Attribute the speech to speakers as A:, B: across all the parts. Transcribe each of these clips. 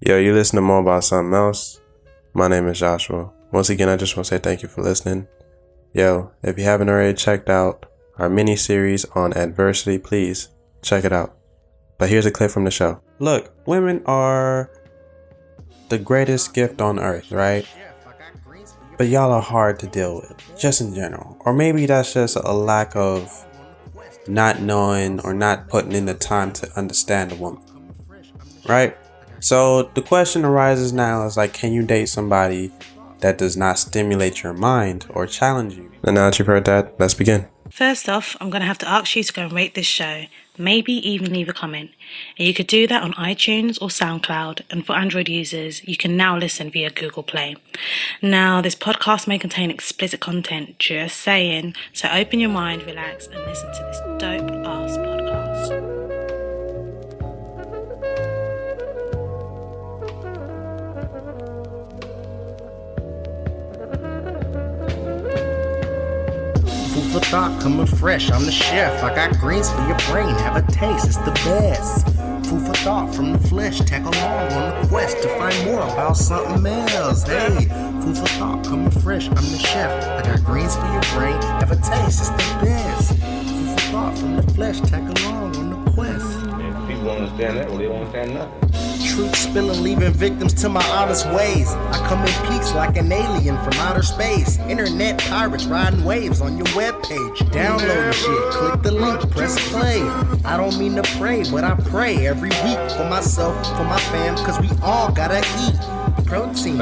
A: Yo, you listen to more about something else? My name is Joshua. Once again, I just want to say thank you for listening. Yo, if you haven't already checked out our mini series on adversity, please check it out. But here's a clip from the show. Look, women are the greatest gift on earth, right? But y'all are hard to deal with, just in general. Or maybe that's just a lack of not knowing or not putting in the time to understand a woman, right? So the question arises now is like, can you date somebody that does not stimulate your mind or challenge you? And now that you've heard that, let's begin.
B: First off, I'm going to have to ask you to go and rate this show, maybe even leave a comment. And you could do that on iTunes or SoundCloud, and for Android users, you can now listen via Google Play. Now, this podcast may contain explicit content, just saying, so open your mind, relax, and listen to this dope-ass podcast.
C: Food for thought, coming fresh, I'm the chef. I got greens for your brain, have a taste, it's the best. Food for thought from the flesh, tag along on the quest to find more about something else. Hey, food for thought, coming fresh, I'm the chef. I got greens for your brain, have a taste, it's the best. Food for thought from the flesh, tag along on the quest.
D: If people don't understand that, well, they don't understand nothing.
C: Truth spilling, leaving victims to my honest ways. I come in peace like an alien from outer space. Internet pirates riding waves on your webpage. Download the shit, click the link, press play. I don't mean to pray, but I pray every week for myself, for my fam, cause we all gotta eat. Protein,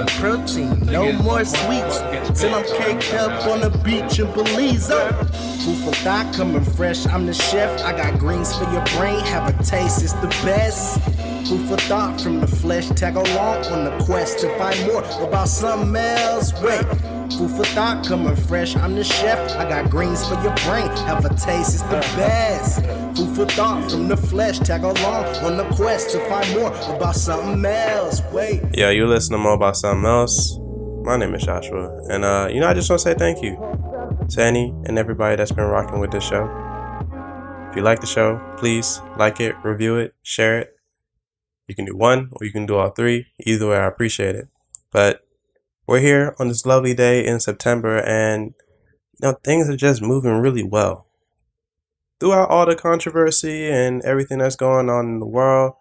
C: no more sweets. Till I'm caked up on the beach in Belize. Food for thought, coming fresh, I'm the chef. I got greens for your brain, have a taste, it's the best. Food for thought from the flesh, tag along on the quest to find more about something else. Wait, food for thought coming fresh, I'm the chef. I got greens for your brain, have a taste, it's the best. Food for thought from the flesh, tag along on the quest to find more about something else. Wait.
A: Yeah, you listen to more about something else. My name is Joshua. And, I just want to say thank you to any and everybody that's been rocking with this show. If you like the show, please like it, review it, share it. You can do one or you can do all three. Either way, I appreciate it. But we're here on this lovely day in September, and things are just moving really well. Throughout all the controversy and everything that's going on in the world,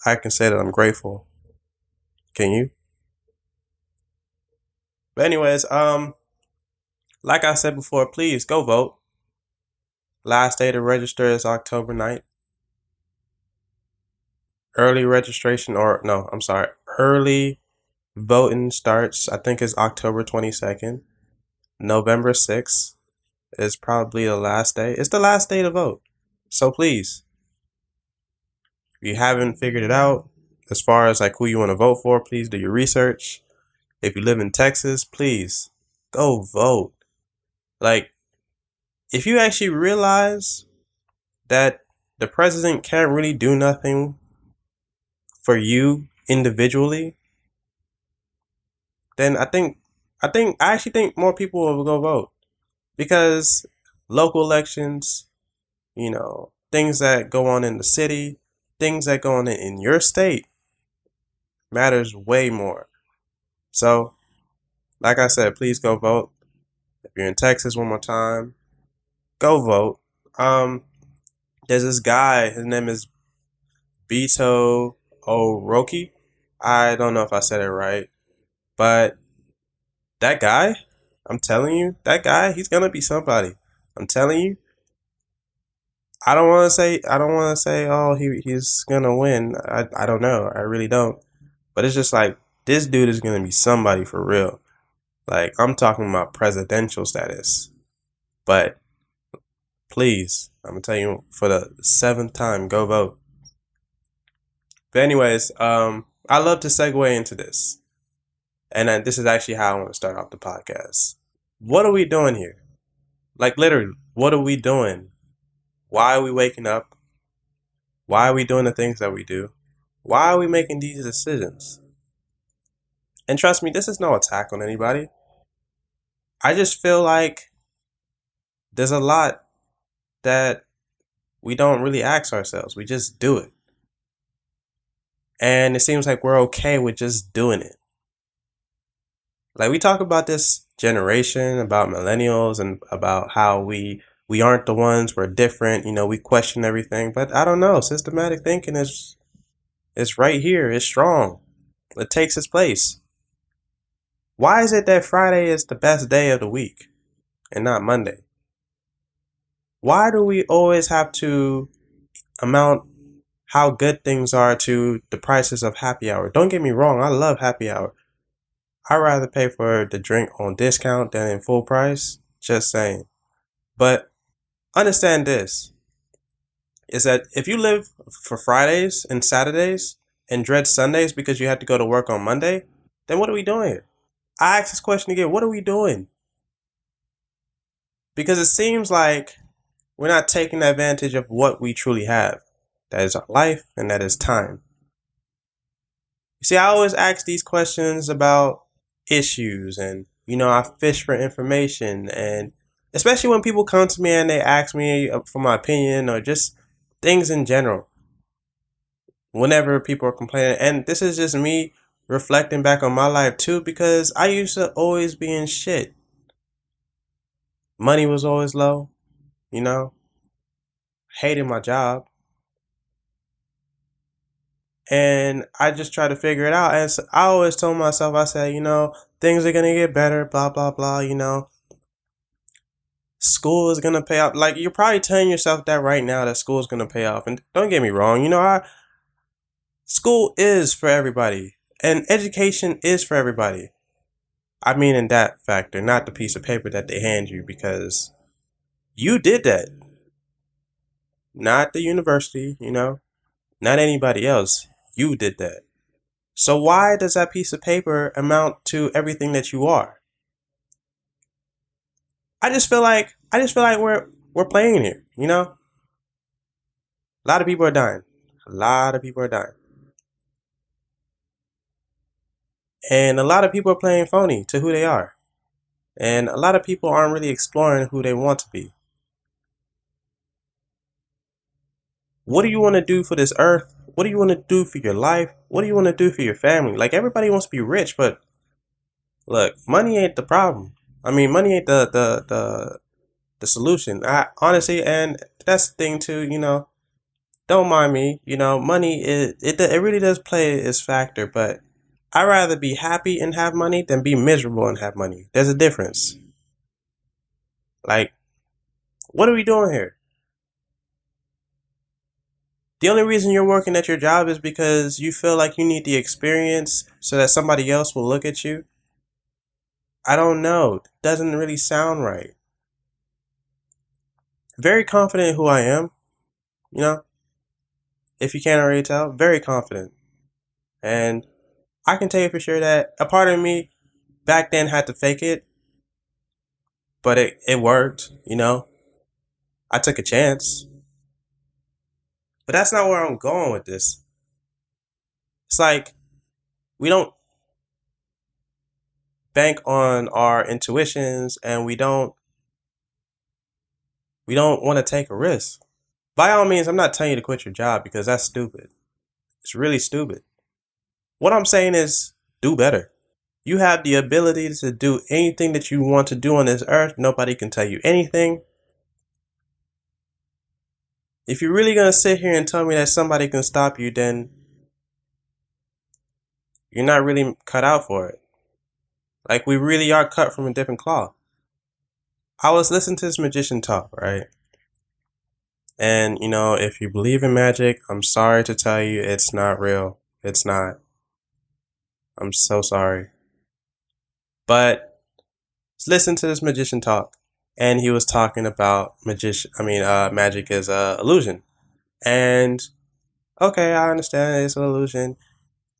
A: I can say that I'm grateful. Can you? But anyways, like I said before, please go vote. Last day to register is October 9th. Early voting starts, I think, is October 22nd. November 6th is probably the last day. It's the last day to vote. So please, if you haven't figured it out, as far as like who you want to vote for, please do your research. If you live in Texas, please go vote. Like, if you actually realize that the president can't really do nothing for you individually, then I actually think more people will go vote. Because local elections, things that go on in the city, things that go on in your state matters way more. So, like I said, please go vote. If you're in Texas, one more time, go vote. There's this guy, his name is Beto O'Rourke. I don't know if I said it right, but that guy, I'm telling you, he's gonna be somebody. I'm telling you. I don't want to say, oh, he's gonna win. I don't know. I really don't. But it's just like, this dude is gonna be somebody for real. Like, I'm talking about presidential status. But please, I'm gonna tell you for the 7th time, go vote. But anyways, I love to segue into this. And this is actually how I want to start off the podcast. What are we doing here? Like, literally, what are we doing? Why are we waking up? Why are we doing the things that we do? Why are we making these decisions? And trust me, this is no attack on anybody. I just feel like there's a lot that we don't really ask ourselves. We just do it. And it seems like we're okay with just doing it. Like, we talk about this generation, about millennials, and about how we aren't the ones, we're different, we question everything. But I don't know, systematic thinking is right here, it's strong. It takes its place. Why is it that Friday is the best day of the week and not Monday? Why do we always have to amount how good things are to the prices of happy hour? Don't get me wrong, I love happy hour. I'd rather pay for the drink on discount than in full price. Just saying. But understand this, is that if you live for Fridays and Saturdays and dread Sundays because you have to go to work on Monday, then what are we doing here? I ask this question again, what are we doing? Because it seems like we're not taking advantage of what we truly have. That is our life, and that is time. You see, I always ask these questions about issues, and I fish for information, and especially when people come to me and they ask me for my opinion or just things in general. Whenever people are complaining, and this is just me reflecting back on my life too, because I used to always be in shit. Money was always low, hated my job. And I just try to figure it out. And so I always told myself, I said, things are going to get better, blah, blah, blah, School is going to pay off. Like, you're probably telling yourself that right now, that school is going to pay off. And don't get me wrong, school is for everybody. And education is for everybody. I mean, in that factor, not the piece of paper that they hand you, because you did that. Not the university, not anybody else. You did that. So why does that piece of paper amount to everything that you are? I just feel like we're playing here, A lot of people are dying. A lot of people are dying. And a lot of people are playing phony to who they are. And a lot of people aren't really exploring who they want to be. What do you want to do for this earth? What do you want to do for your life? What do you want to do for your family? Like, everybody wants to be rich, but look, money ain't the problem. I mean, money ain't the solution. I honestly, and that's the thing too, don't mind me, money it really does play its factor, but I'd rather be happy and have money than be miserable and have money. There's a difference. Like, what are we doing here? The only reason you're working at your job is because you feel like you need the experience so that somebody else will look at you. I don't know. It doesn't really sound right. Very confident in who I am, if you can't already tell, very confident. And I can tell you for sure that a part of me back then had to fake it, but it worked, I took a chance. But that's not where I'm going with this. It's like, we don't bank on our intuitions, and we don't want to take a risk. By all means, I'm not telling you to quit your job, because that's stupid. It's really stupid. What I'm saying is, do better. You have the ability to do anything that you want to do on this earth. Nobody can tell you anything. If you're really going to sit here and tell me that somebody can stop you, then you're not really cut out for it. Like, we really are cut from a different cloth. I was listening to this magician talk, right? And, if you believe in magic, I'm sorry to tell you, it's not real. It's not. I'm so sorry. But listen to this magician talk. And he was talking about magic is a illusion. And okay, I understand it's an illusion.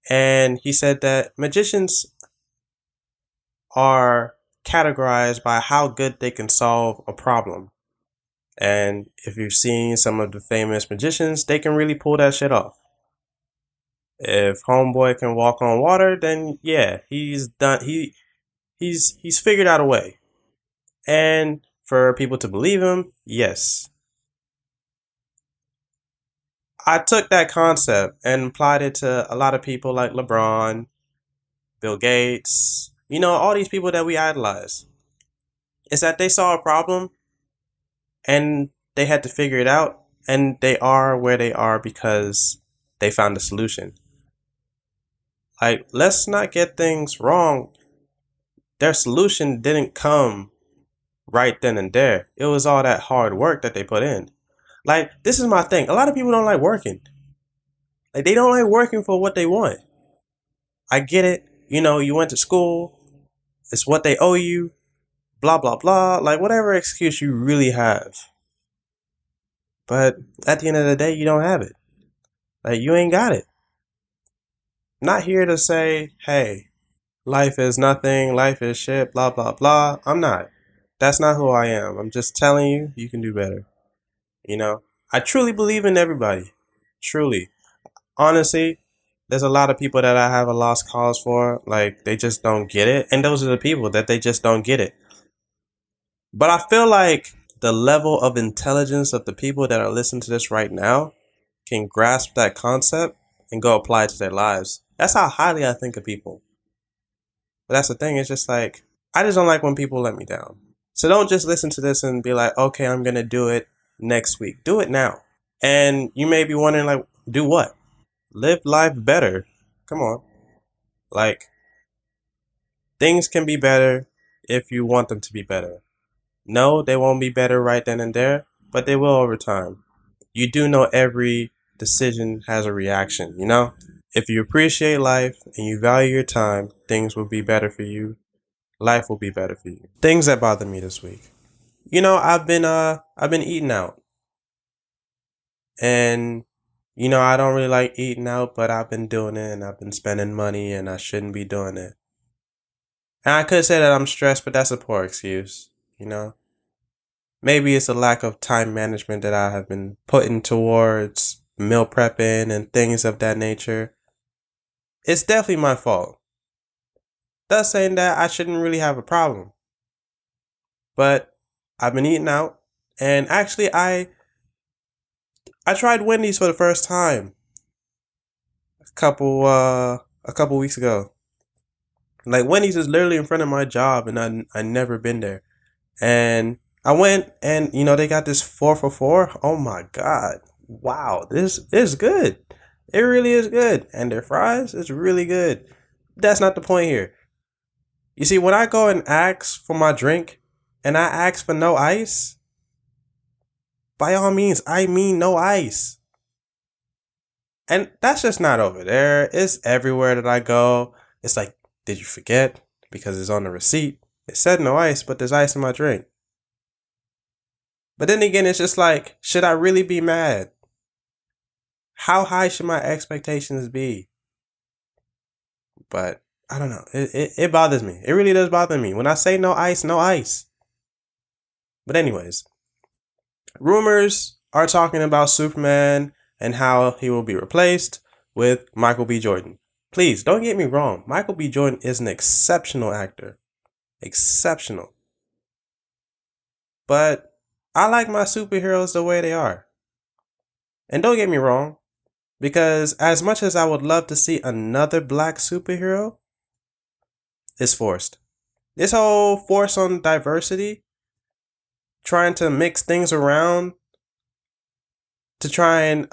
A: And he said that magicians are categorized by how good they can solve a problem. And if you've seen some of the famous magicians, they can really pull that shit off. If Homeboy can walk on water, then yeah, he's done. He's figured out a way. And for people to believe him, yes. I took that concept and applied it to a lot of people like LeBron, Bill Gates, all these people that we idolize. Is that they saw a problem and they had to figure it out, and they are where they are because they found a solution. Like, let's not get things wrong. Their solution didn't come right then and there. It was all that hard work that they put in. Like, this is my thing. A lot of people don't like working. Like, they don't like working for what they want. I get it. You went to school. It's what they owe you. Blah, blah, blah. Like, whatever excuse you really have. But at the end of the day, you don't have it. Like, you ain't got it. Not here to say, hey, life is nothing, life is shit, blah, blah, blah. I'm not. That's not who I am. I'm just telling you, you can do better. I truly believe in everybody. Truly. Honestly, there's a lot of people that I have a lost cause for. Like, they just don't get it. And those are the people that they just don't get it. But I feel like the level of intelligence of the people that are listening to this right now can grasp that concept and go apply it to their lives. That's how highly I think of people. But that's the thing. It's just like, I just don't like when people let me down. So don't just listen to this and be like, okay, I'm going to do it next week. Do it now. And you may be wondering, like, do what? Live life better. Come on. Like, things can be better if you want them to be better. No, they won't be better right then and there, but they will over time. You do know every decision has a reaction, If you appreciate life and you value your time, things will be better for you. Life will be better for you. Things that bother me this week. I've been eating out. And I don't really like eating out, but I've been doing it and I've been spending money and I shouldn't be doing it. And I could say that I'm stressed, but that's a poor excuse, Maybe it's a lack of time management that I have been putting towards meal prepping and things of that nature. It's definitely my fault. Thus saying that I shouldn't really have a problem. But I've been eating out, and actually I tried Wendy's for the first time a couple weeks ago. Like, Wendy's is literally in front of my job, and I never been there. And I went, and they got this 4 for $4. Oh my God. Wow, this is good. It really is good. And their fries is really good. That's not the point here. You see, when I go and ask for my drink and I ask for no ice, by all means, I mean no ice. And that's just not over there. It's everywhere that I go. It's like, did you forget? Because it's on the receipt. It said no ice, but there's ice in my drink. But then again, it's just like, should I really be mad? How high should my expectations be? But I don't know. It bothers me. It really does bother me. When I say no ice, no ice. But anyways, rumors are talking about Superman and how he will be replaced with Michael B. Jordan. Please, don't get me wrong. Michael B. Jordan is an exceptional actor. Exceptional. But I like my superheroes the way they are. And don't get me wrong, because as much as I would love to see another black superhero, it's forced. This whole force on diversity, trying to mix things around to try and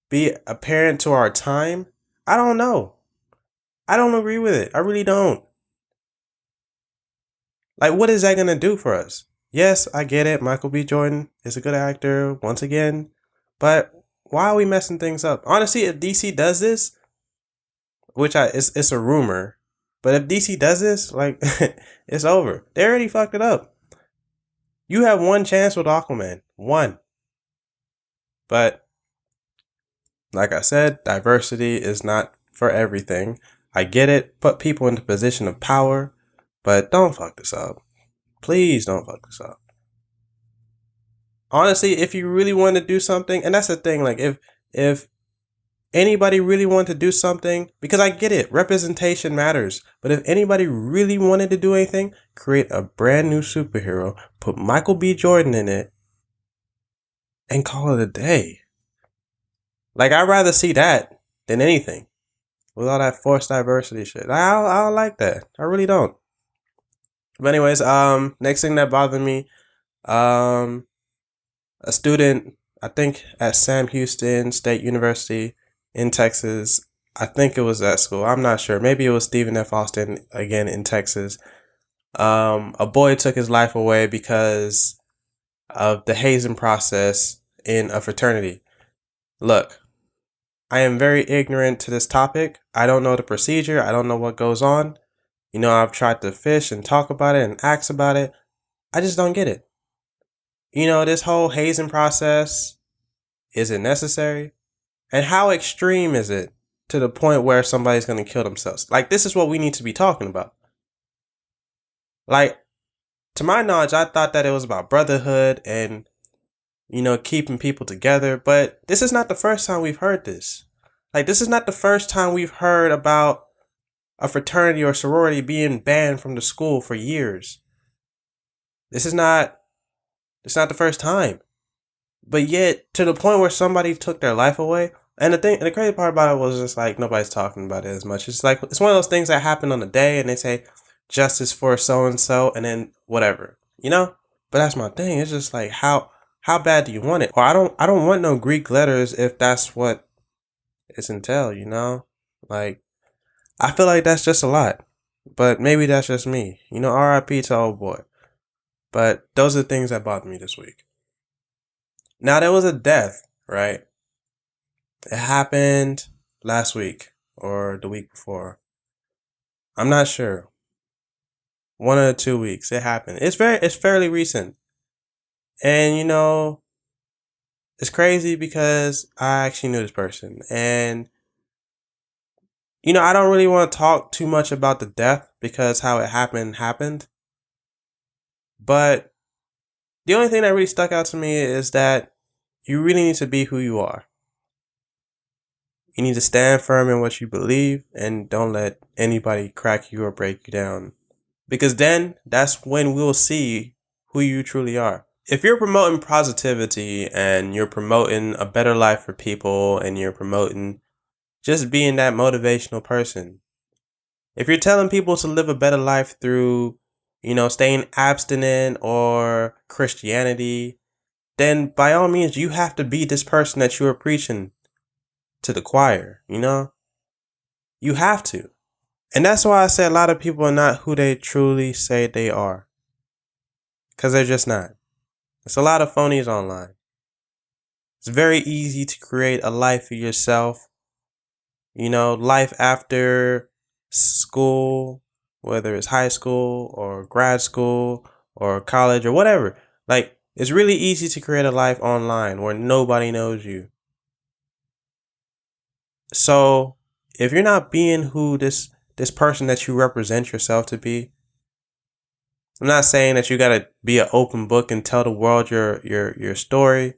A: be apparent to our time, I don't know. I don't agree with it. I really don't. Like, what is that going to do for us? Yes, I get it. Michael B. Jordan is a good actor, once again. But why are we messing things up? Honestly, if DC does this, which it's a rumor, but if DC does this, like, it's over. They already fucked it up. You have one chance with Aquaman. One. But, like I said, diversity is not for everything. I get it. Put people in the position of power, but don't fuck this up. Please don't fuck this up. Honestly, if you really want to do something, and that's the thing, like, if anybody really wanted to do something, because I get it, representation matters, but if anybody really wanted to do anything, create a brand new superhero, put Michael B. Jordan in it, and call it a day. Like, I'd rather see that than anything with all that forced diversity shit. I don't like that. I really don't. But anyways, next thing that bothered me, um, a student, I think at Sam Houston State University in Texas. I think it was that school. I'm not sure. Maybe it was Stephen F. Austin again in Texas. A boy took his life away because of the hazing process in a fraternity. Look, I am very ignorant to this topic. I don't know the procedure. I don't know what goes on. You know, I've tried to fish and talk about it and ask about it. I just don't get it. You know, this whole hazing process, is it necessary? And how extreme is it to the point where somebody's going to kill themselves? Like, this is what we need to be talking about. Like, to my knowledge, I thought that it was about brotherhood and, you know, keeping people together. But this is not the first time we've heard this. Like, this is not the first time we've heard about a fraternity or sorority being banned from the school for years. It's not the first time. But yet, to the point where somebody took their life away. And the crazy part about it was just like nobody's talking about it as much. It's like it's one of those things that happen on the day, and they say justice for so and so, and then whatever, you know. But that's my thing. It's just like how bad do you want it? Or I don't want no Greek letters if that's what it's entailed, you know. Like, I feel like that's just a lot. But maybe that's just me, you know. R.I.P. to old boy. But those are the things that bothered me this week. Now, there was a death, right? It happened last week or the week before. I'm not sure. 1 or 2 weeks. It happened. It's fairly recent. And you know, it's crazy because I actually knew this person. And you know, I don't really want to talk too much about the death because how it happened. But the only thing that really stuck out to me is that you really need to be who you are. You need to stand firm in what you believe and don't let anybody crack you or break you down. Because then that's when we'll see who you truly are. If you're promoting positivity and you're promoting a better life for people and you're promoting just being that motivational person, if you're telling people to live a better life through, you know, staying abstinent or Christianity, then by all means, you have to be this person that you are preaching to the choir, you know? You have to. And that's why I say a lot of people are not who they truly say they are. Because they're just not. There's a lot of phonies online. It's very easy to create a life for yourself. You know, life after school, whether it's high school or grad school or college or whatever. Like, it's really easy to create a life online where nobody knows you. So, if you're not being who this person that you represent yourself to be, I'm not saying that you gotta be an open book and tell the world your story.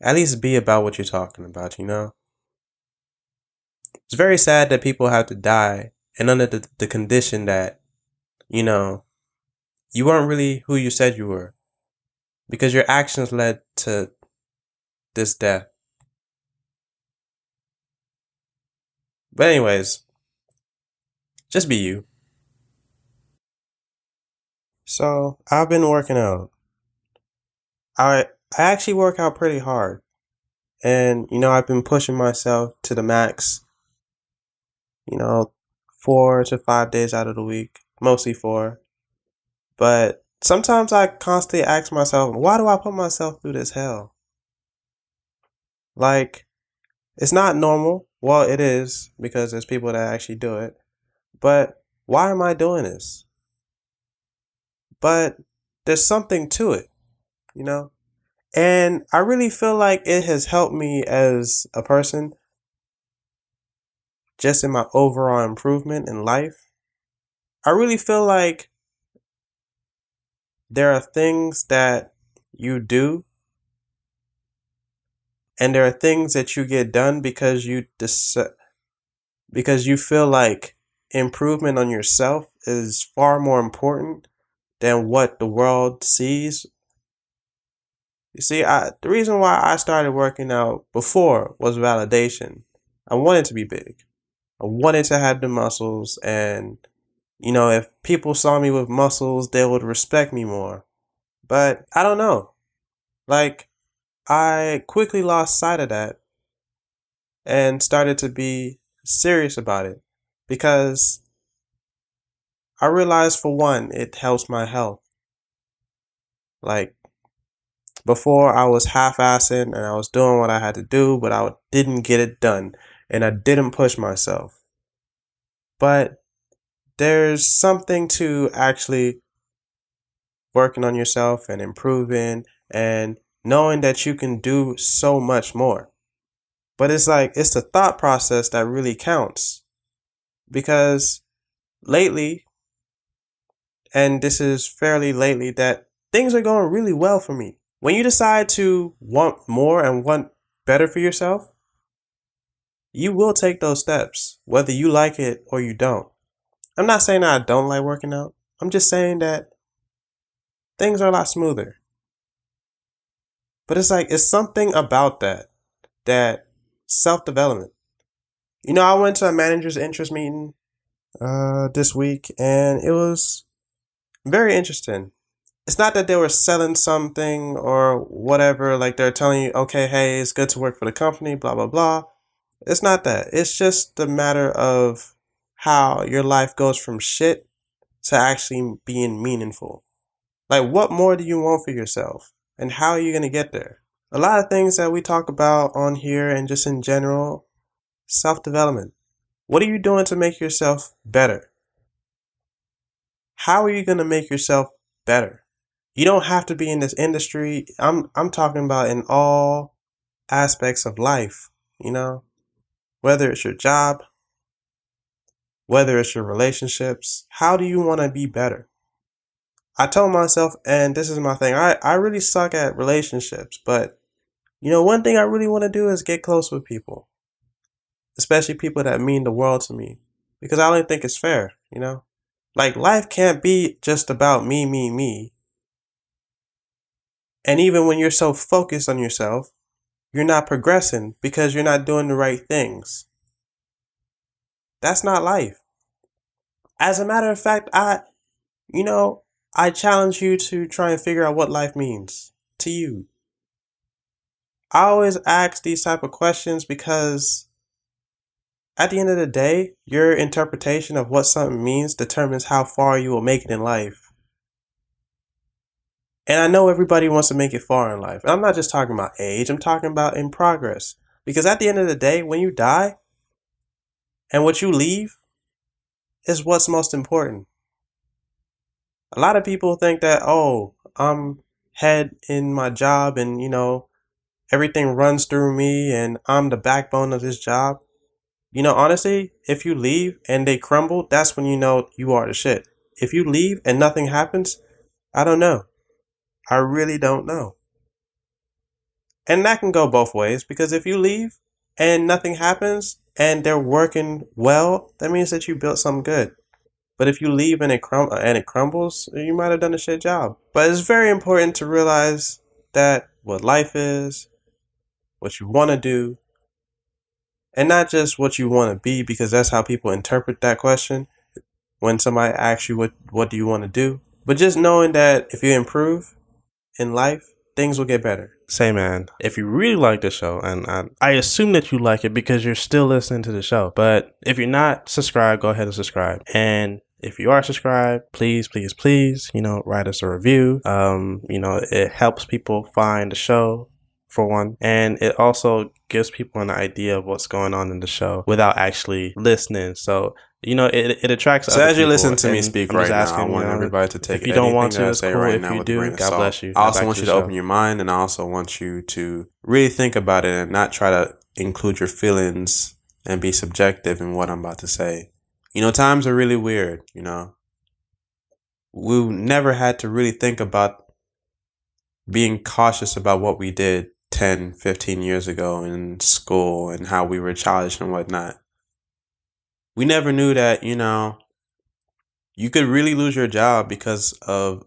A: At least be about what you're talking about, you know? It's very sad that people have to die and under the condition that, you know, you weren't really who you said you were. Because your actions led to this death. But anyways, just be you. So, I've been working out. I actually work out pretty hard. And, you know, I've been pushing myself to the max, you know, 4 to 5 days out of the week, mostly 4. But sometimes I constantly ask myself, why do I put myself through this hell? Like, it's not normal. Well, it is because there's people that actually do it. But why am I doing this? But there's something to it, you know? And I really feel like it has helped me as a person, just in my overall improvement in life. I really feel like there are things that you do and there are things that you get done because because you feel like improvement on yourself is far more important than what the world sees. You see, the reason why I started working out before was validation. I wanted to be big. I wanted to have the muscles, and if people saw me with muscles, they would respect me more. But I don't know. Like, I quickly lost sight of that and started to be serious about it because I realized, for one, it helps my health. Like, before I was half-assing and I was doing what I had to do, but I didn't get it done and I didn't push myself. But there's something to actually working on yourself and improving and knowing that you can do so much more. But it's the thought process that really counts. Because lately, and this is fairly lately, that things are going really well for me. When you decide to want more and want better for yourself, you will take those steps, whether you like it or you don't. I'm not saying that I don't like working out. I'm just saying that things are a lot smoother. But it's something about that self-development. I went to a manager's interest meeting this week, and it was very interesting. It's not that they were selling something or whatever, like they're telling you, okay, hey, it's good to work for the company, blah, blah, blah. It's not that. It's just the matter of how your life goes from shit to actually being meaningful. Like, what more do you want for yourself? And how are you going to get there? A lot of things that we talk about on here and just in general, self-development. What are you doing to make yourself better? How are you going to make yourself better? You don't have to be in this industry. I'm talking about in all aspects of life, whether it's your job, whether it's your relationships. How do you want to be better? I told myself, and this is my thing, I really suck at relationships, but one thing I really want to do is get close with people, especially people that mean the world to me, because I don't think it's fair, Like, life can't be just about me, me, me. And even when you're so focused on yourself, you're not progressing because you're not doing the right things. That's not life. As a matter of fact, I challenge you to try and figure out what life means to you. I always ask these type of questions because at the end of the day, your interpretation of what something means determines how far you will make it in life. And I know everybody wants to make it far in life. And I'm not just talking about age, I'm talking about in progress. Because at the end of the day, when you die and what you leave is what's most important. A lot of people think that, I'm head in my job and, everything runs through me and I'm the backbone of this job. Honestly, if you leave and they crumble, that's when you know you are the shit. If you leave and nothing happens, I don't know. I really don't know. And that can go both ways, because if you leave and nothing happens and they're working well, that means that you built something good. But if you leave and it crumbles, you might have done a shit job. But it's very important to realize that what life is, what you want to do, and not just what you want to be, because that's how people interpret that question when somebody asks you what do you want to do. But just knowing that if you improve in life, things will get better. Say, man, if you really like the show, and I assume that you like it because you're still listening to the show, but if you're not subscribed, go ahead and subscribe. And if you are subscribed, please, please, please, write us a review. It helps people find the show, for one, and it also gives people an idea of what's going on in the show without actually listening. So it attracts other people. So as you listen to me speak right now, I want everybody to take it. If you don't want to, it's cool. If you do, God bless you. I also want you to open your mind, and I also want you to really think about it and not try to include your feelings and be subjective in what I'm about to say. Times are really weird, We never had to really think about being cautious about what we did 10, 15 years ago in school and how we were childish and whatnot. We never knew that, you could really lose your job because of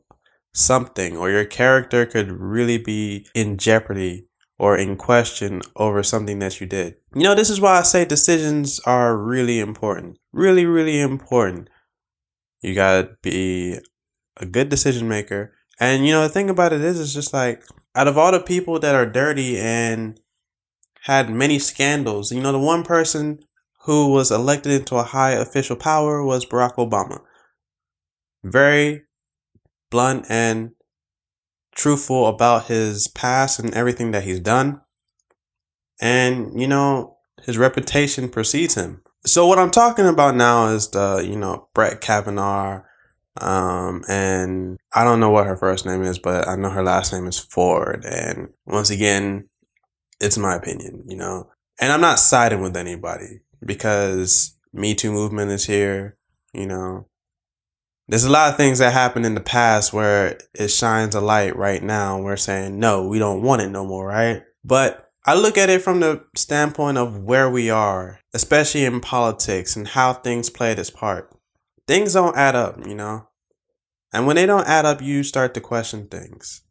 A: something, or your character could really be in jeopardy or in question over something that you did. This is why I say decisions are really important. Really, really important. You gotta be a good decision maker. And the thing about it is, it's just like, out of all the people that are dirty and had many scandals, the one person who was elected into a high official power was Barack Obama. Very blunt and truthful about his past and everything that he's done. And, his reputation precedes him. So what I'm talking about now is the, Brett Kavanaugh. And I don't know what her first name is, but I know her last name is Ford. And once again, it's my opinion, and I'm not siding with anybody because Me Too movement is here. There's a lot of things that happened in the past where it shines a light right now. And we're saying, no, we don't want it no more, right? But I look at it from the standpoint of where we are, especially in politics and how things play this part. Things don't add up, and when they don't add up, you start to question things.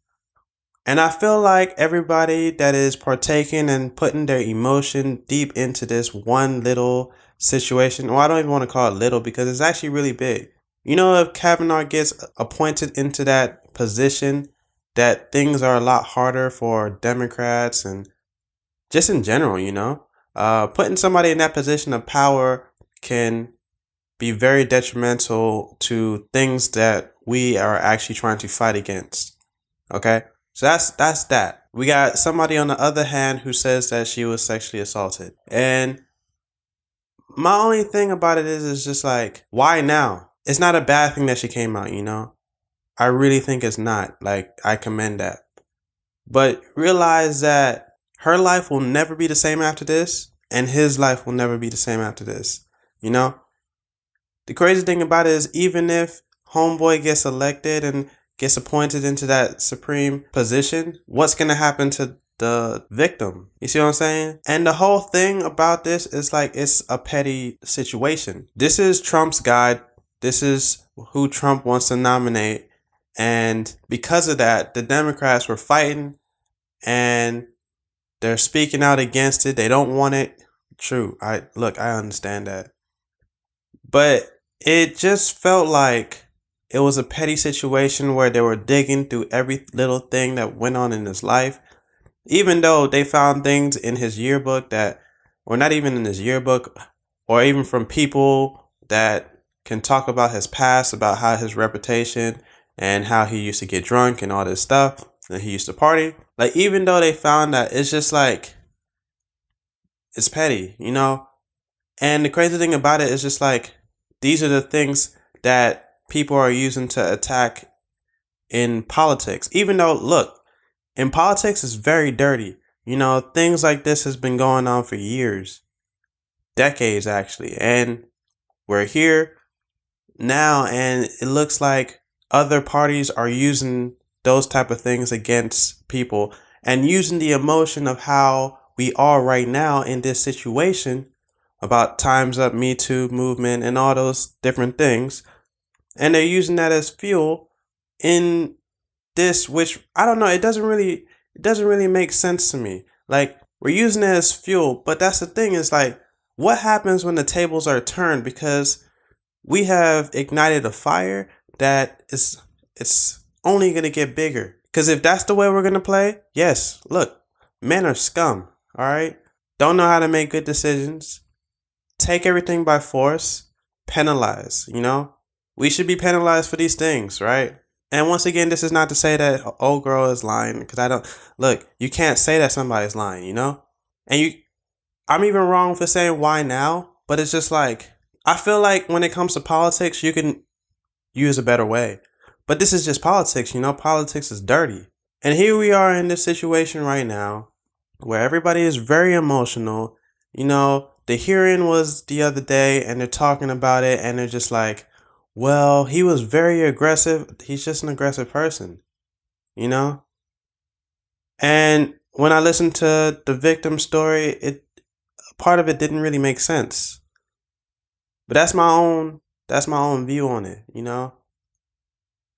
A: And I feel like everybody that is partaking and putting their emotion deep into this one little situation, well, I don't even want to call it little because it's actually really big. If Kavanaugh gets appointed into that position, that things are a lot harder for Democrats and just in general, putting somebody in that position of power can be very detrimental to things that we are actually trying to fight against. Okay? So that's that. We got somebody on the other hand who says that she was sexually assaulted. And my only thing about it is just like, why now? It's not a bad thing that she came out, I really think it's not. Like, I commend that. But realize that her life will never be the same after this, and his life will never be the same after this. The crazy thing about it is, even if homeboy gets elected and gets appointed into that supreme position, what's going to happen to the victim? You see what I'm saying? And the whole thing about this is like, it's a petty situation. This is Trump's guy. This is who Trump wants to nominate. And because of that, the Democrats were fighting and they're speaking out against it. They don't want it. True. I understand that. But it just felt like it was a petty situation where they were digging through every little thing that went on in his life. Even though they found things in his yearbook that, or not even in his yearbook, or even from people that can talk about his past, about how his reputation and how he used to get drunk and all this stuff, and he used to party. Like, even though they found that, it's just like, it's petty, And the crazy thing about it is just like, these are the things that people are using to attack in politics. Even though, look, in politics, it's very dirty. Things like this has been going on for years, decades actually. And we're here now, and it looks like other parties are using those type of things against people and using the emotion of how we are right now in this situation about Time's Up, Me Too movement and all those different things. And they're using that as fuel in this, which I don't know. It doesn't really make sense to me. Like, we're using it as fuel, but that's the thing is like, what happens when the tables are turned? Because we have ignited a fire that it's only going to get bigger. Because if that's the way we're going to play, yes, look, men are scum. All right. Don't know how to make good decisions. Take everything by force. Penalize, We should be penalized for these things, right? And once again, this is not to say that old girl is lying, because you can't say that somebody's lying, And I'm even wrong for saying why now, but it's just like, I feel like when it comes to politics, you can use a better way. But this is just politics, Politics is dirty. And here we are in this situation right now where everybody is very emotional. The hearing was the other day and they're talking about it and they're just like, well, he was very aggressive. He's just an aggressive person, And when I listened to the victim story, part of it didn't really make sense. But that's my own view on it,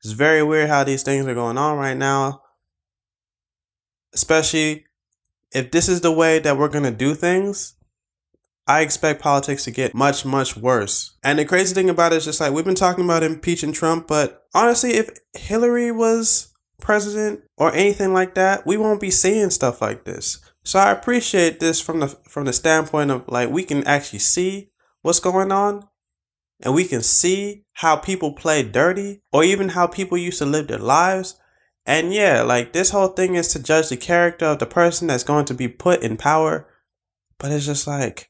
A: It's very weird how these things are going on right now, especially if this is the way that we're going to do things. I expect politics to get much, much worse. And the crazy thing about it is just like we've been talking about impeaching Trump, but honestly, if Hillary was president or anything like that, we won't be seeing stuff like this. So I appreciate this from the standpoint of like we can actually see what's going on, and we can see how people play dirty or even how people used to live their lives. And yeah, like this whole thing is to judge the character of the person that's going to be put in power. But it's just like,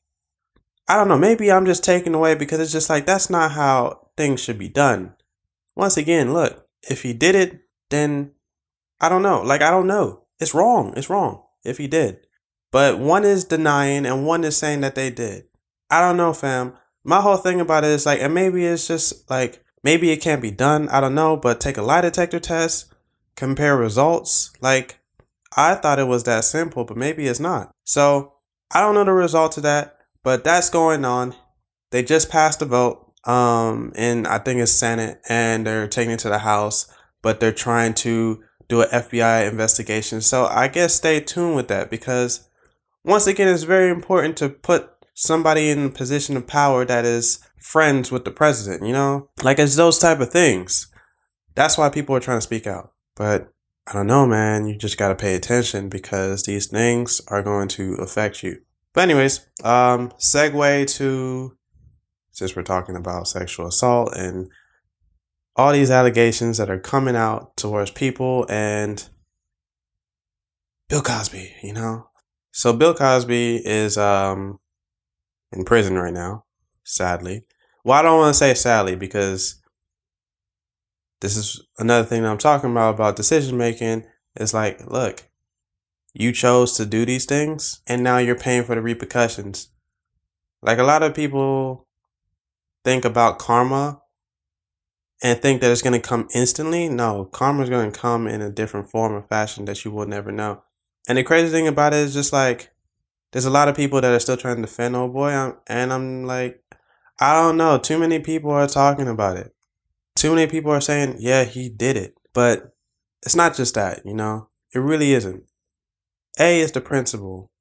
A: I don't know, maybe I'm just taken away because it's just like, that's not how things should be done. Once again, look, if he did it, then I don't know. Like, I don't know. It's wrong. It's wrong if he did. But one is denying and one is saying that they did. I don't know, fam. My whole thing about it is like, and maybe it's just like, maybe it can't be done. I don't know, but take a lie detector test, compare results. Like, I thought it was that simple, but maybe it's not. So I don't know the result of that, but that's going on. They just passed a vote, in I think it's Senate, and they're taking it to the House, but they're trying to do an FBI investigation. So I guess stay tuned with that because once again, it's very important to put somebody in a position of power that is friends with the president, you know? Like it's those type of things. That's why people are trying to speak out. But I don't know, man. You just got to pay attention because these things are going to affect you. But anyways, segue to, since we're talking about sexual assault and all these allegations that are coming out towards people and Bill Cosby, you know? So Bill Cosby is in prison right now, sadly. Well, I don't want to say sadly because this is another thing that I'm talking about decision making. It's like, look, you chose to do these things and now you're paying for the repercussions. Like a lot of people think about karma and think that it's going to come instantly. No, karma is going to come in a different form or fashion that you will never know. And the crazy thing about it is just like, there's a lot of people that are still trying to defend old boy. And I'm like, I don't know. Too many people are talking about it. Too many people are saying, yeah, he did it. But it's not just that, you know. It really isn't. A is the principle.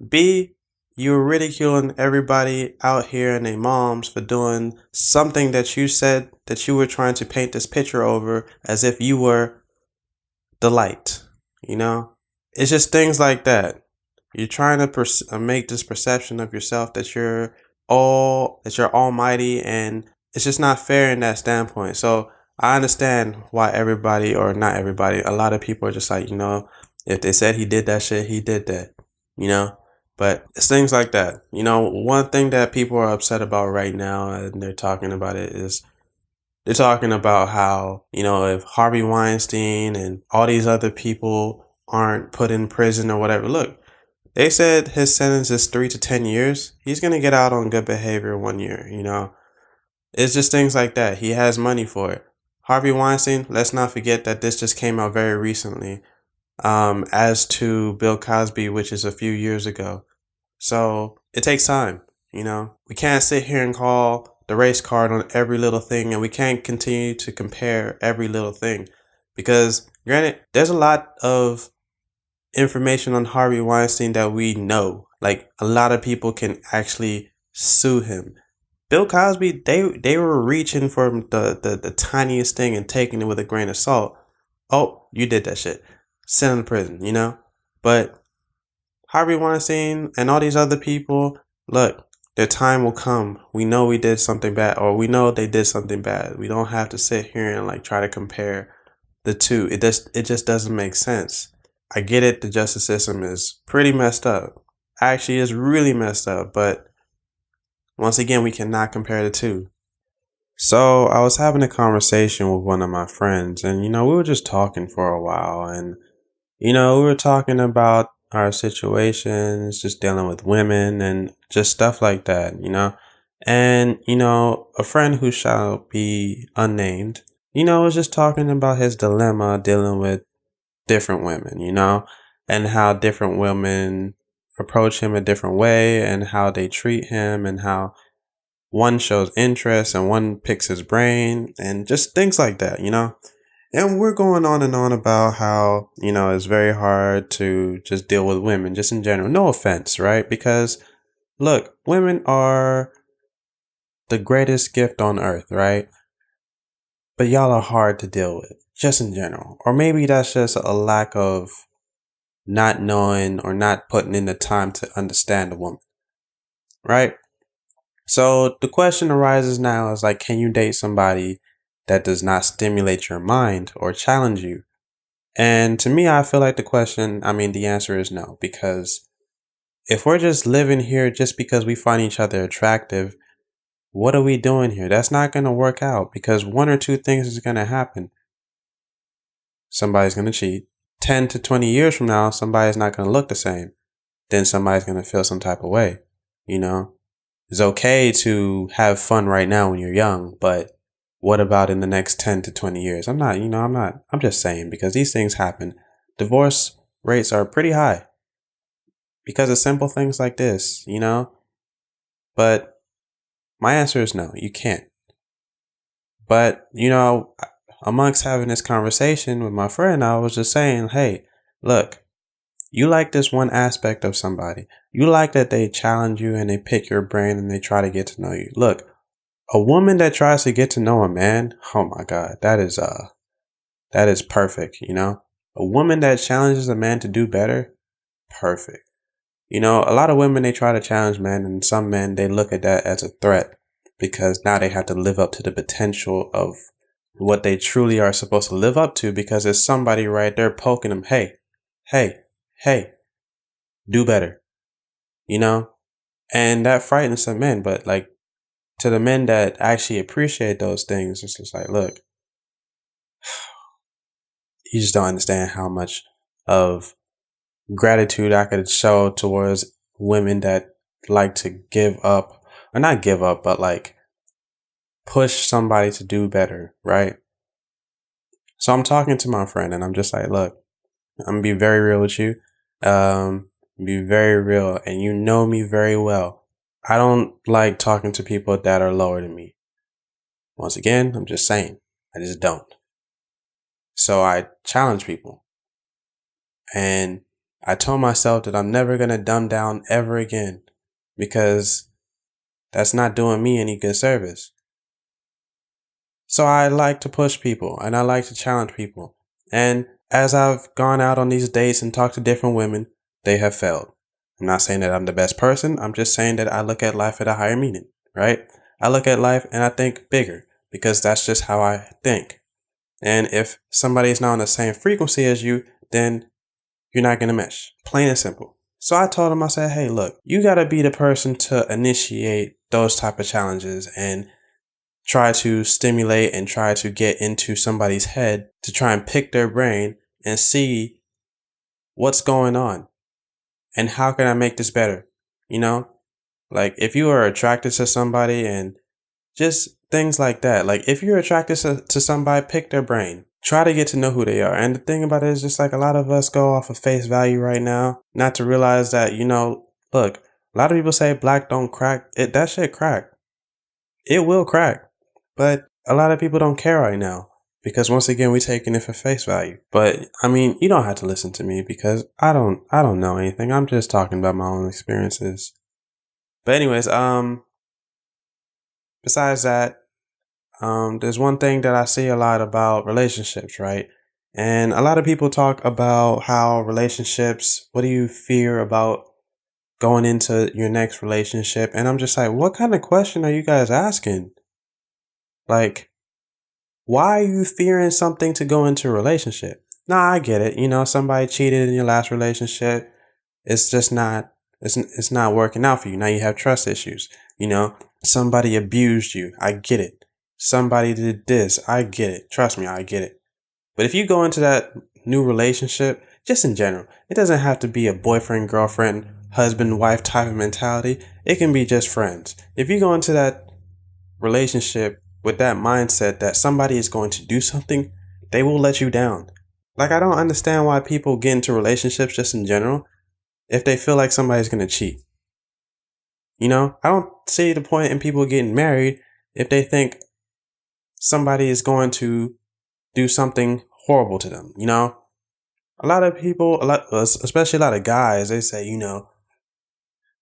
A: B, you're ridiculing everybody out here and their moms for doing something that you said that you were trying to paint this picture over as if you were the light, you know. It's just things like that. You're trying to make this perception of yourself that you're almighty, and it's just not fair in that standpoint. So I understand why everybody, or not everybody, a lot of people are just like, you know, if they said he did that shit, he did that, you know. But it's things like that. You know, one thing that people are upset about right now, and they're talking about it, is they're talking about how, you know, if Harvey Weinstein and all these other people aren't put in prison or whatever, look, they said his sentence is 3 to 10 years. He's going to get out on good behavior 1 year, you know. It's just things like that. He has money for it. Harvey Weinstein, let's not forget that this just came out very recently, as to Bill Cosby, which is a few years ago. So it takes time, you know. We can't sit here and call the race card on every little thing, and we can't continue to compare every little thing because, granted, there's a lot of information on Harvey Weinstein that we know. Like a lot of people can actually sue him. Bill Cosby, they were reaching for the tiniest thing and taking it with a grain of salt. Oh, you did that shit. Send him to prison, you know? But Harvey Weinstein and all these other people, look, their time will come. We know we did something bad, or we know they did something bad. We don't have to sit here and like try to compare the two. It just doesn't make sense. I get it, the justice system is pretty messed up. Actually, it's really messed up, but once again, we cannot compare the two. So I was having a conversation with one of my friends, and you know, we were just talking for a while, and you know, we were talking about our situations, just dealing with women and just stuff like that, you know. And you know, a friend who shall be unnamed, you know, was just talking about his dilemma dealing with different women, you know, and how different women approach him a different way and how they treat him and how one shows interest and one picks his brain and just things like that, you know? And we're going on and on about how, you know, it's very hard to just deal with women just in general. No offense, right? Because look, women are the greatest gift on earth, right? But y'all are hard to deal with just in general. Or maybe that's just a lack of not knowing or not putting in the time to understand a woman, right? So the question arises now is like, can you date somebody that does not stimulate your mind or challenge you? And to me, I feel like the answer is no, because if we're just living here just because we find each other attractive, what are we doing here? That's not going to work out because one or two things is going to happen. Somebody's going to cheat. 10 to 20 years from now, somebody's not going to look the same. Then somebody's going to feel some type of way, you know? It's okay to have fun right now when you're young, but what about in the next 10 to 20 years? I'm just saying because these things happen. Divorce rates are pretty high because of simple things like this, you know? But my answer is no, you can't. But, you know, amongst having this conversation with my friend, I was just saying, hey, look, you like this one aspect of somebody. You like that they challenge you and they pick your brain and they try to get to know you. Look, a woman that tries to get to know a man, oh my God, that is perfect, you know? A woman that challenges a man to do better, perfect. You know, a lot of women, they try to challenge men, and some men, they look at that as a threat because now they have to live up to the potential of what they truly are supposed to live up to because there's somebody right there poking them, hey, do better, you know? And that frightens some men, but like to the men that actually appreciate those things, it's just like, look, you just don't understand how much of gratitude I could show towards women that like to give up, or not give up, but like push somebody to do better, right? So I'm talking to my friend and I'm just like, look, I'm gonna be very real with you. Be very real, and you know me very well. I don't like talking to people that are lower than me. Once again, I'm just saying, I just don't. So I challenge people. And I told myself that I'm never going to dumb down ever again because that's not doing me any good service. So I like to push people and I like to challenge people. And as I've gone out on these dates and talked to different women, they have failed. I'm not saying that I'm the best person. I'm just saying that I look at life at a higher meaning, right? I look at life and I think bigger because that's just how I think. And if somebody is not on the same frequency as you, then you're not going to mesh. Plain and simple. So I told him, I said, hey, look, you got to be the person to initiate those type of challenges and try to stimulate and try to get into somebody's head to try and pick their brain and see what's going on and how can I make this better? You know, like if you are attracted to somebody and just things like that. Like if you're attracted to somebody, pick their brain. Try to get to know who they are. And the thing about it is just like a lot of us go off of face value right now, not to realize that, you know, look, a lot of people say black don't crack. That shit crack. It will crack. But a lot of people don't care right now because once again, we're taking it for face value. But I mean, you don't have to listen to me because I don't know anything. I'm just talking about my own experiences. But anyways, besides that, there's one thing that I see a lot about relationships, right? And a lot of people talk about how relationships, what do you fear about going into your next relationship? And I'm just like, what kind of question are you guys asking? Like, why are you fearing something to go into a relationship? Nah, I get it. You know, somebody cheated in your last relationship. It's just not, it's not working out for you. Now you have trust issues. You know, somebody abused you. I get it. Somebody did this. I get it. Trust me, I get it. But if you go into that new relationship, just in general, it doesn't have to be a boyfriend, girlfriend, husband, wife type of mentality. It can be just friends. If you go into that relationship with that mindset that somebody is going to do something, they will let you down. Like, I don't understand why people get into relationships just in general if they feel like somebody's going to cheat. I don't see the point in people getting married if they think somebody is going to do something horrible to them. A lot of people, especially a lot of guys, they say,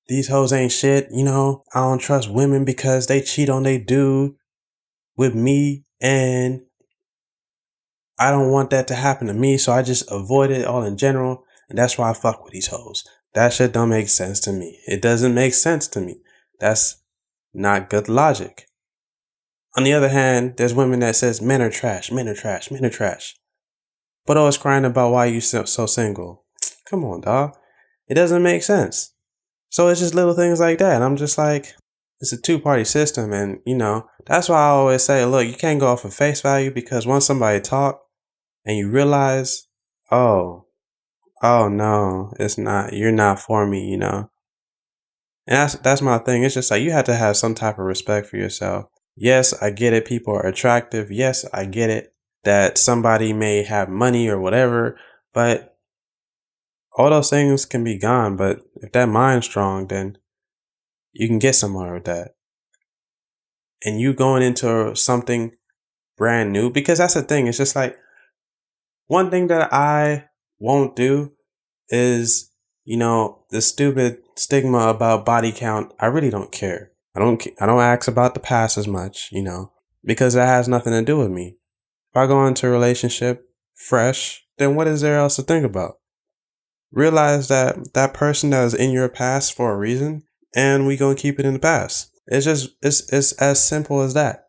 A: these hoes ain't shit. I don't trust women because they cheat on they dude with me, and I don't want that to happen to me, so I just avoid it all in general, and that's why I fuck with these hoes. That shit don't make sense to me. It doesn't make sense to me. That's not good logic. On the other hand, there's women that says men are trash, men are trash, men are trash. But always crying about why you so single. Come on, dog. It doesn't make sense. So it's just little things like that. I'm just like, it's a two-party system, and that's why I always say, look, you can't go off of face value, because once somebody talk and you realize, oh no, it's not, you're not for me, And that's my thing. It's just like, you have to have some type of respect for yourself. Yes, I get it. People are attractive. Yes, I get it that somebody may have money or whatever, but all those things can be gone. But if that mind's strong, then you can get somewhere with that. And you going into something brand new, because that's the thing. It's just like, one thing that I won't do is, the stupid stigma about body count. I really don't care. I don't ask about the past as much, because that has nothing to do with me. If I go into a relationship fresh, then what is there else to think about? Realize that that person that is in your past for a reason, and we gonna keep it in the past. It's as simple as that.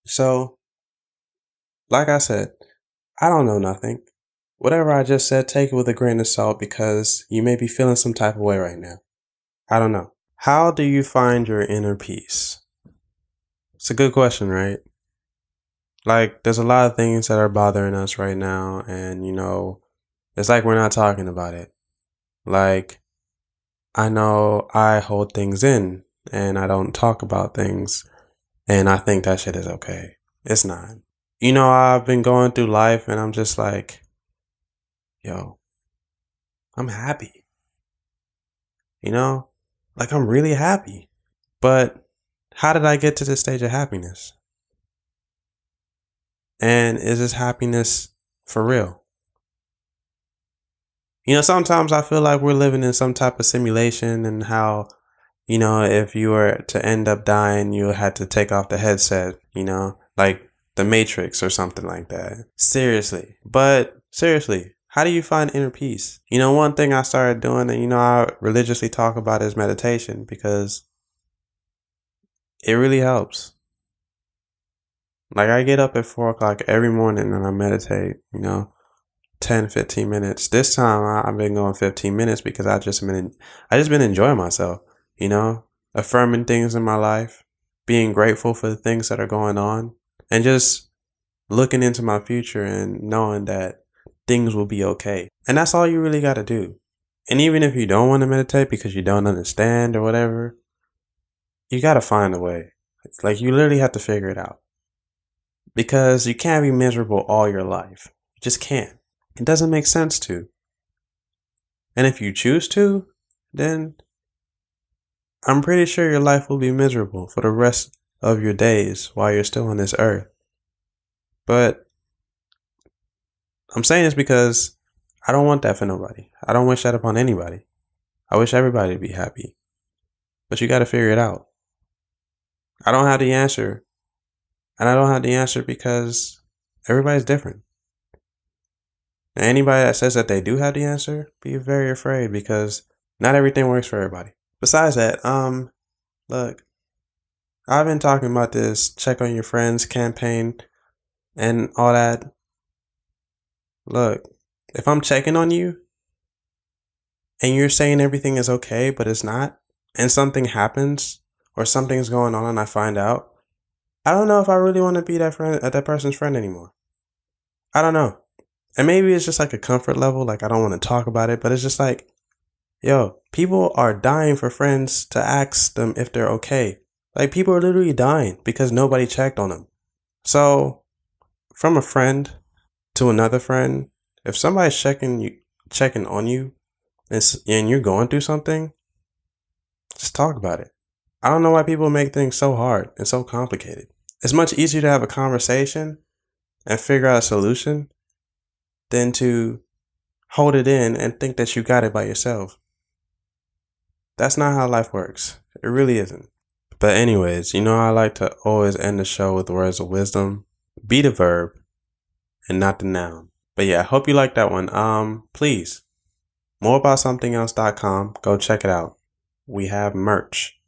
A: So, like I said, I don't know nothing. Whatever I just said, take it with a grain of salt, because you may be feeling some type of way right now. I don't know. How do you find your inner peace? It's a good question, right? Like, there's a lot of things that are bothering us right now, and it's like we're not talking about it. Like, I know I hold things in and I don't talk about things, and I think that shit is okay. It's not. I've been going through life and I'm just like, yo, I'm happy. Like, I'm really happy. But how did I get to this stage of happiness? And is this happiness for real? Sometimes I feel like we're living in some type of simulation, and how, if you were to end up dying, you had to take off the headset, like the Matrix or something like that. Seriously. But seriously, how do you find inner peace? One thing I started doing, and I religiously talk about, is meditation, because it really helps. Like, I get up at 4 o'clock every morning and I meditate, 10, 15 minutes. This time I've been going 15 minutes because I just been enjoying myself, affirming things in my life, being grateful for the things that are going on, and just looking into my future and knowing that things will be okay. And that's all you really got to do. And even if you don't want to meditate because you don't understand or whatever, you got to find a way. Like, you literally have to figure it out. Because you can't be miserable all your life. You just can't. It doesn't make sense to. And if you choose to, then I'm pretty sure your life will be miserable for the rest of your days while you're still on this earth. But I'm saying this because I don't want that for nobody. I don't wish that upon anybody. I wish everybody to be happy. But you got to figure it out. I don't have the answer. And I don't have the answer because everybody's different. And anybody that says that they do have the answer, be very afraid, because not everything works for everybody. Besides that, look, I've been talking about this check on your friends campaign and all that. Look, if I'm checking on you and you're saying everything is okay, but it's not, and something happens or something's going on and I find out, I don't know if I really want to be that person's friend anymore. I don't know. And maybe it's just like a comfort level. Like, I don't want to talk about it, but it's just like, yo, people are dying for friends to ask them if they're okay. Like, people are literally dying because nobody checked on them. So, from a friend to another friend, if somebody's checking on you and you're going through something, Just talk about it. I don't know why people make things so hard and so complicated. It's much easier to have a conversation and figure out a solution than to hold it in and think that you got it by yourself. That's not how life works. It really isn't. But anyways, you know I like to always end the show with words of wisdom. Be the verb and not the noun. But yeah, I hope you like that one. Please, moreaboutsomethingelse.com. Go check it out. We have merch.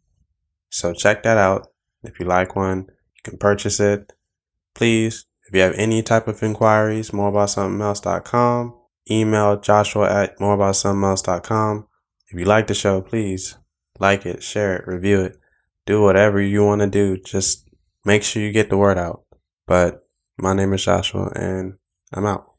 A: So check that out. If you like one, you can purchase it. Please, if you have any type of inquiries, moreaboutsomethingelse.com. Email joshua@moreaboutsomethingelse.com. If you like the show, please like it, share it, review it. Do whatever you want to do. Just make sure you get the word out. But my name is Joshua, and I'm out.